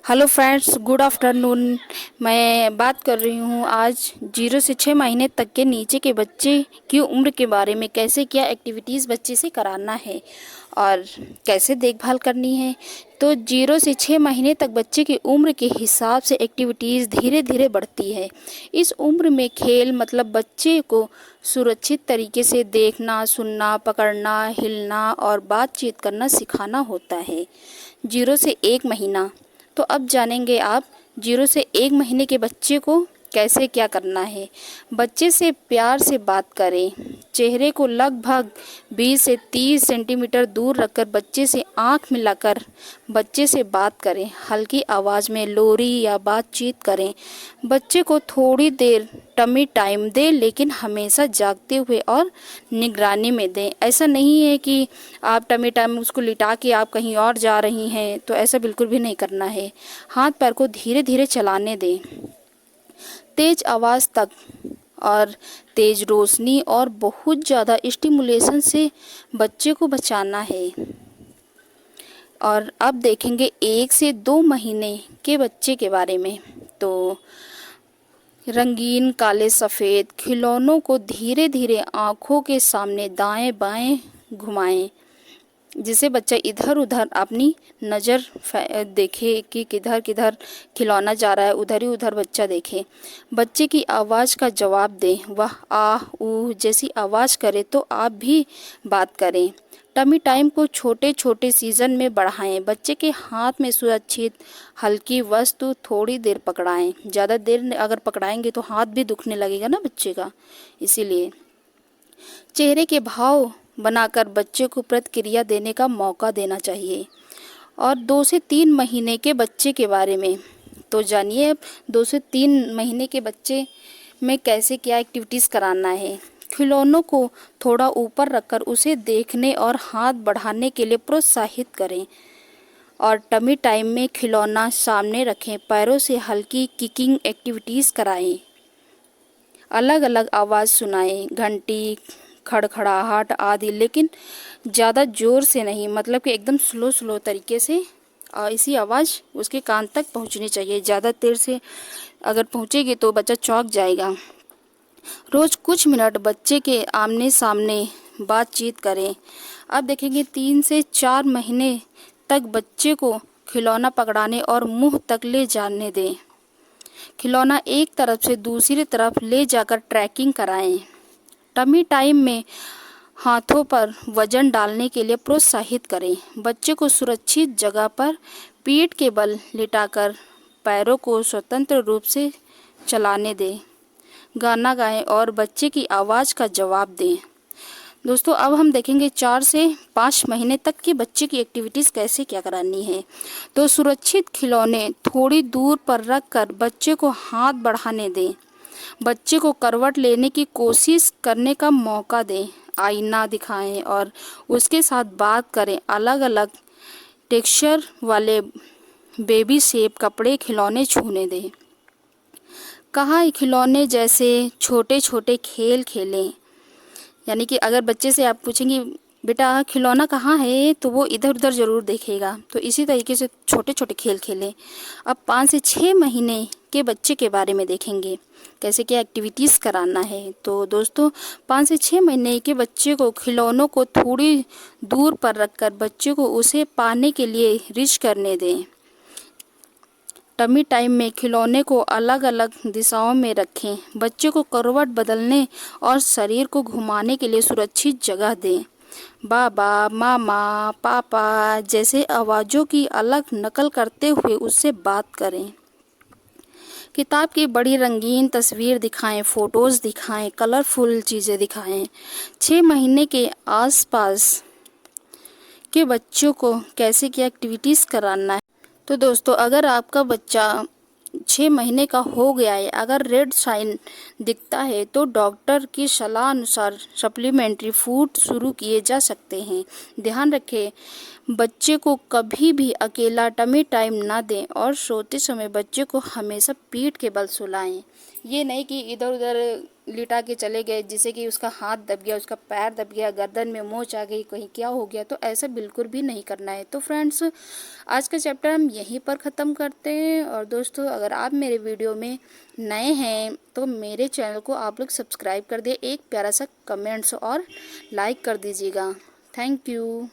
Hello friends, good afternoon. मैं बात कर रही हूँ आज 0 से 6 महीने तक के नीचे के बच्चे की उम्र के बारे में। कैसे क्या एक्टिविटीज़ बच्चे से कराना है और कैसे देखभाल करनी है। तो 0 से 6 महीने तक बच्चे की उम्र के हिसाब से एक्टिविटीज़ धीरे धीरे बढ़ती है। इस उम्र में खेल मतलब बच्चे को सुरक्षित तरीके से देखना, सुनना, पकड़ना, हिलना और बातचीत करना सिखाना होता है। 0 से 1 महीना। तो अब जानेंगे आप 0 से 1 महीने के बच्चे को कैसे क्या करना है। बच्चे से प्यार से बात करें। चेहरे को लगभग 20 से 30 सेंटीमीटर दूर रखकर बच्चे से आंख मिलाकर बच्चे से बात करें। हल्की आवाज़ में लोरी या बातचीत करें। बच्चे को थोड़ी देर टमी टाइम दें, लेकिन हमेशा जागते हुए और निगरानी में दें। ऐसा नहीं है कि आप टमी टाइम उसको लिटा के आप कहीं और जा रही हैं, तो ऐसा बिल्कुल भी नहीं करना है। हाथ पैर को धीरे धीरे चलाने दें। तेज आवाज़ तक और तेज रोशनी और बहुत ज़्यादा स्टिमुलेशन से बच्चे को बचाना है। और अब देखेंगे 1 से 2 महीने के बच्चे के बारे में। तो रंगीन काले सफ़ेद खिलौनों को धीरे धीरे आँखों के सामने दाएं बाएं घुमाएं, जिससे बच्चा इधर उधर अपनी नज़र देखे कि किधर किधर खिलौना जा रहा है, उधर ही उधर बच्चा देखे। बच्चे की आवाज़ का जवाब दें। वह आह ऊह जैसी आवाज़ करे तो आप भी बात करें। टमी टाइम को छोटे छोटे सीज़न में बढ़ाएं। बच्चे के हाथ में सुरक्षित हल्की वस्तु थोड़ी देर पकड़ाएं। ज़्यादा देर अगर पकड़ाएंगे तो हाथ भी दुखने लगेगा ना बच्चे का, इसीलिए चेहरे के भाव बनाकर बच्चे को प्रतिक्रिया देने का मौका देना चाहिए। और 2 से 3 महीने के बच्चे के बारे में तो जानिए अब 2 से 3 महीने के बच्चे में कैसे क्या एक्टिविटीज़ कराना है। खिलौनों को थोड़ा ऊपर रखकर उसे देखने और हाथ बढ़ाने के लिए प्रोत्साहित करें। और टमी टाइम में खिलौना सामने रखें। पैरों से हल्की किकिंग एक्टिविटीज़ कराएं। अलग अलग आवाज़ सुनाएं, घंटी, खड़खड़ाहट आदि, लेकिन ज़्यादा ज़ोर से नहीं, मतलब कि एकदम स्लो स्लो तरीके से। इसी आवाज़ उसके कान तक पहुंचनी चाहिए। ज़्यादा देर से अगर पहुंचेगी तो बच्चा चौंक जाएगा। रोज़ कुछ मिनट बच्चे के आमने सामने बातचीत करें। अब देखेंगे 3 से 4 महीने तक बच्चे को खिलौना पकड़ाने और मुंह तक ले जाने दें। खिलौना एक तरफ से दूसरी तरफ ले जाकर ट्रैकिंग कराएं। टमी टाइम में हाथों पर वजन डालने के लिए प्रोत्साहित करें। बच्चे को सुरक्षित जगह पर पीठ के बल लिटाकर पैरों को स्वतंत्र रूप से चलाने दें। गाना गाएं और बच्चे की आवाज़ का जवाब दें। दोस्तों, अब हम देखेंगे 4 से 5 महीने तक के बच्चे की एक्टिविटीज़ कैसे क्या करानी है। तो सुरक्षित खिलौने थोड़ी दूर पर रखकर बच्चे को हाथ बढ़ाने दें। बच्चे को करवट लेने की कोशिश करने का मौका दें। आईना दिखाएं और उसके साथ बात करें। अलग अलग टेक्सचर वाले बेबी शेप कपड़े खिलौने छूने दें। कहा खिलौने जैसे छोटे छोटे खेल खेलें। यानी कि अगर बच्चे से आप पूछेंगे बेटा खिलौना कहाँ है, तो वो इधर उधर ज़रूर देखेगा। तो इसी तरीके से छोटे छोटे खेल खेलें। अब 5 से 6 महीने के बच्चे के बारे में देखेंगे कैसे क्या एक्टिविटीज़ कराना है। तो दोस्तों, 5 से 6 महीने के बच्चे को खिलौनों को थोड़ी दूर पर रखकर बच्चे को उसे पाने के लिए रिच करने दें। टमी टाइम में खिलौने को अलग अलग दिशाओं में रखें। बच्चे को करवट बदलने और शरीर को घुमाने के लिए सुरक्षित जगह दें। बाबा, मामा, पापा जैसे आवाज़ों की अलग नकल करते हुए उससे बात करें। किताब की बड़ी रंगीन तस्वीर दिखाएं, फ़ोटोज़ दिखाएं, कलरफुल चीज़ें दिखाएं। 6 महीने के आसपास के बच्चों को कैसे क्या एक्टिविटीज़ कराना है। तो दोस्तों, अगर आपका बच्चा 6 महीने का हो गया है, अगर रेड साइन दिखता है, तो डॉक्टर की सलाह अनुसार सप्लीमेंट्री फूड शुरू किए जा सकते हैं। ध्यान रखें, बच्चे को कभी भी अकेला टमी टाइम ना दें और सोते समय बच्चे को हमेशा पीठ के बल सुलाएं। ये नहीं कि इधर उधर लिटा के चले गए जिससे कि उसका हाथ दब गया, उसका पैर दब गया, गर्दन में मोच आ गई, कहीं क्या हो गया, तो ऐसा बिल्कुल भी नहीं करना है। तो फ्रेंड्स, आज का चैप्टर हम यहीं पर ख़त्म करते हैं। और दोस्तों, अगर आप मेरे वीडियो में नए हैं तो मेरे चैनल को आप लोग सब्सक्राइब कर दिए, एक प्यारा सा कमेंट्स और लाइक कर दीजिएगा। Thank you.